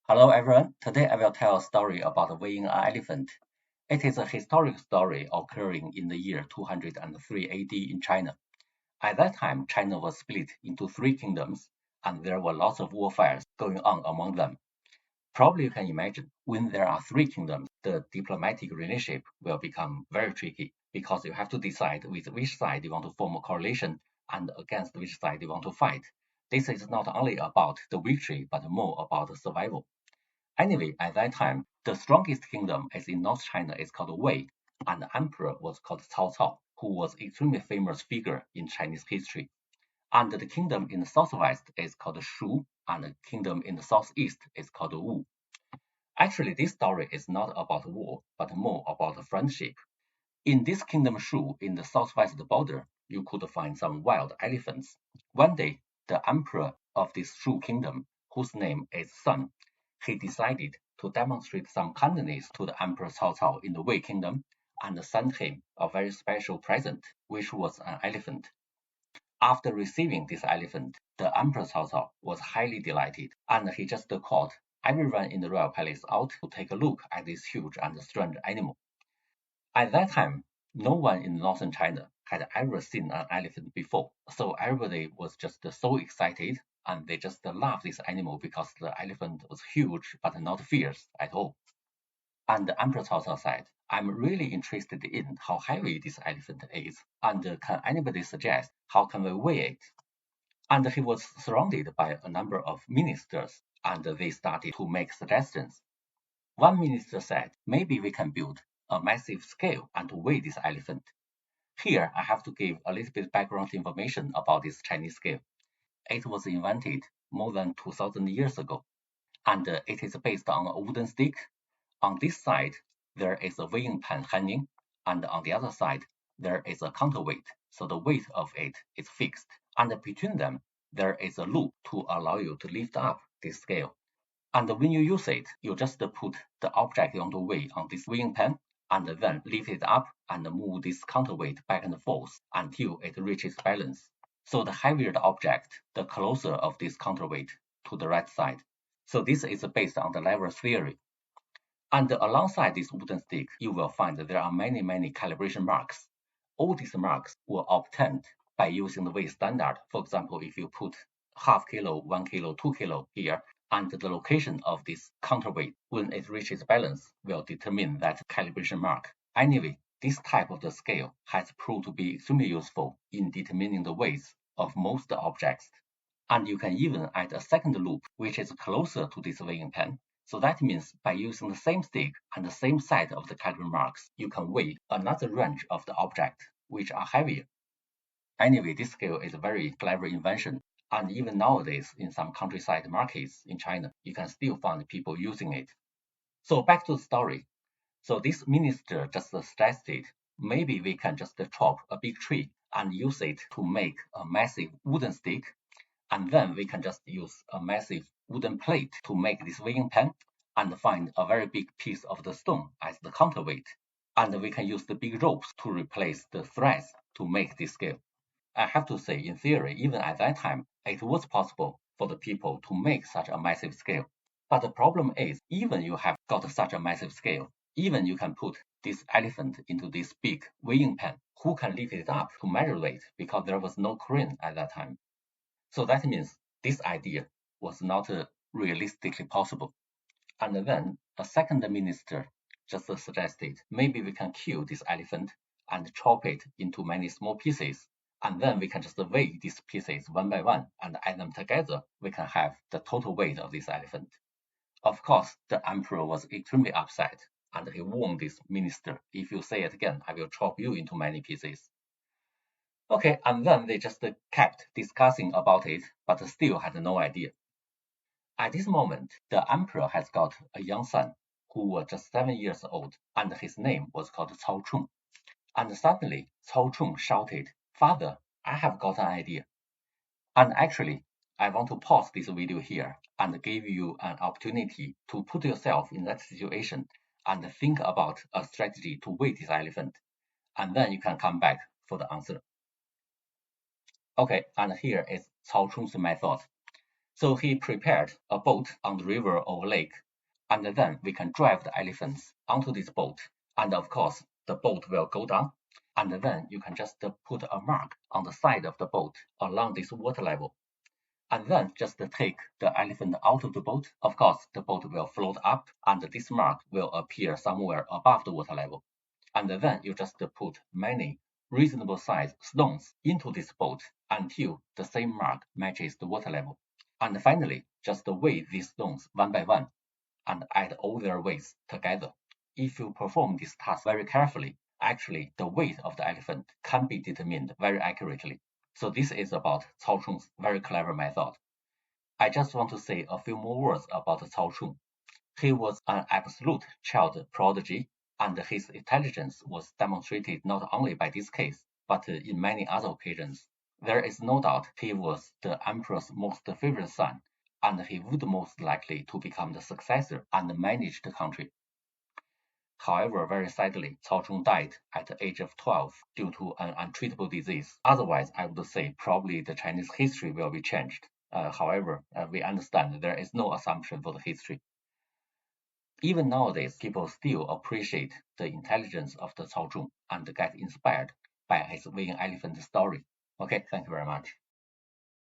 Hello everyone, today I will tell a story about weighing an elephant. It is a historic story occurring in the year 203 AD in China. At that time, China was split into three kingdoms, and there were lots of warfares going on among them. Probably you can imagine, when there are three kingdoms, the diplomatic relationship will become very tricky because you have to decide with which side you want to form a coalition and against which side you want to fight. This is not only about the victory, but more about the survival. Anyway, at that time, the strongest kingdom is in North China is called Wei, and the emperor was called Cao Cao, who was extremely famous figure in Chinese history. And the kingdom in the southwest is called Shu, and the kingdom in the southeast is called Wu. Actually, this story is not about war, but more about friendship. In this kingdom Shu, in the southwest border, you could find some wild elephants. One day, the emperor of this Shu kingdom, whose name is Sun, he decided to demonstrate some kindness to the Emperor Cao Cao in the Wei kingdom and sent him a very special present, which was an elephant. After receiving this elephant, the Emperor Cao Cao was highly delighted, and he just called everyone in the royal palace out to take a look at this huge and strange animal. At that time, no one in northern China had ever seen an elephant before, so everybody was just so excited and they just loved this animal because the elephant was huge but not fierce at all. And the Emperor Cao Cao said, I'm really interested in how heavy this elephant is, and can anybody suggest how can we weigh it? And he was surrounded by a number of ministers, and they started to make suggestions. One minister said, maybe we can build a massive scale and weigh this elephant. Here, I have to give a little bit background information about this Chinese scale. It was invented more than 2,000 years ago, and it is based on a wooden stick. On this side, there is a weighing pan hanging, and on the other side, there is a counterweight, so the weight of it is fixed. And between them, there is a loop to allow you to lift up this scale. And when you use it, you just put the object you want to weigh on this weighing pan, and then lift it up and move this counterweight back and forth until it reaches balance. So the heavier the object, the closer of this counterweight to the right side. So this is based on the lever theory. And alongside this wooden stick, you will find that there are many calibration marks. All these marks were obtained by using the weight standard. For example, if you put half kilo, 1 kilo, 2 kilo here, and the location of this counterweight when it reaches balance will determine that calibration mark. Anyway, this type of the scale has proved to be extremely useful in determining the weights of most objects. And you can even add a second loop, which is closer to this weighing pan. So that means by using the same stick and the same set of the caliber marks, you can weigh another range of the object, which are heavier. Anyway, this scale is a very clever invention. And even nowadays, in some countryside markets in China, you can still find people using it. So back to the story. So this minister just suggested maybe we can just chop a big tree and use it to make a massive wooden stick. And then we can just use a massive wooden plate to make this weighing pan and find a very big piece of the stone as the counterweight. And we can use the big ropes to replace the threads to make this scale. I have to say, in theory, even at that time, it was possible for the people to make such a massive scale. But the problem is, even you have got such a massive scale, even you can put this elephant into this big weighing pan, who can lift it up to measure it because there was no crane at that time. So that means this idea was not realistically possible. And then a second minister just suggested maybe we can kill this elephant and chop it into many small pieces. And then we can just weigh these pieces one by one and add them together. We can have the total weight of this elephant. Of course, the emperor was extremely upset and he warned this minister, if you say it again, I will chop you into many pieces. Okay, and then they just kept discussing about it, but still had no idea. At this moment, the emperor has got a young son who was just 7 years old, and his name was called Cao Chun. And suddenly, Cao Chun shouted, Father, I have got an idea. And actually, I want to pause this video here and give you an opportunity to put yourself in that situation and think about a strategy to weigh this elephant. And then you can come back for the answer. Okay, and here is Cao Chun's method. So he prepared a boat on the river or lake, and then we can drive the elephants onto this boat. And of course, the boat will go down, and then you can just put a mark on the side of the boat along this water level. And then just take the elephant out of the boat. Of course, the boat will float up, and this mark will appear somewhere above the water level. And then you just put many reasonable size stones into this boat until the same mark matches the water level. And finally, just weigh these stones one by one and add all their weights together. If you perform this task very carefully, actually the weight of the elephant can be determined very accurately. So this is about Cao Chun's very clever method. I just want to say a few more words about Cao Chun. He was an absolute child prodigy, and his intelligence was demonstrated not only by this case, but in many other occasions. There is no doubt he was the emperor's most favorite son, and he would most likely to become the successor and manage the country. However, very sadly, Cao Chun died at the age of 12 due to an untreatable disease. Otherwise, I would say probably the Chinese history will be changed. However, we understand there is no assumption for the history. Even nowadays, people still appreciate the intelligence of the Cao Chun and get inspired by his weighing elephant story. Okay, thank you very much.